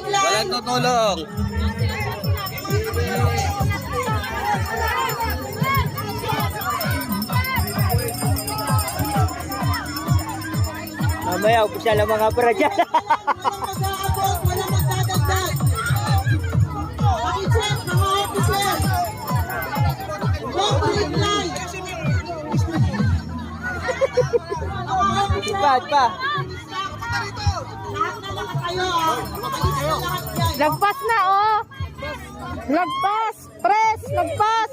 Walang tutulong. Mamaya, upisa lang mga para dyan. Walang magdadagdag. Pakicheck mga officer. Long green line. Bad pa. Lahat na lang kayo, ha? Alis na lahat yan. Lagpas na, oh. Lagpas. Press, lagpas.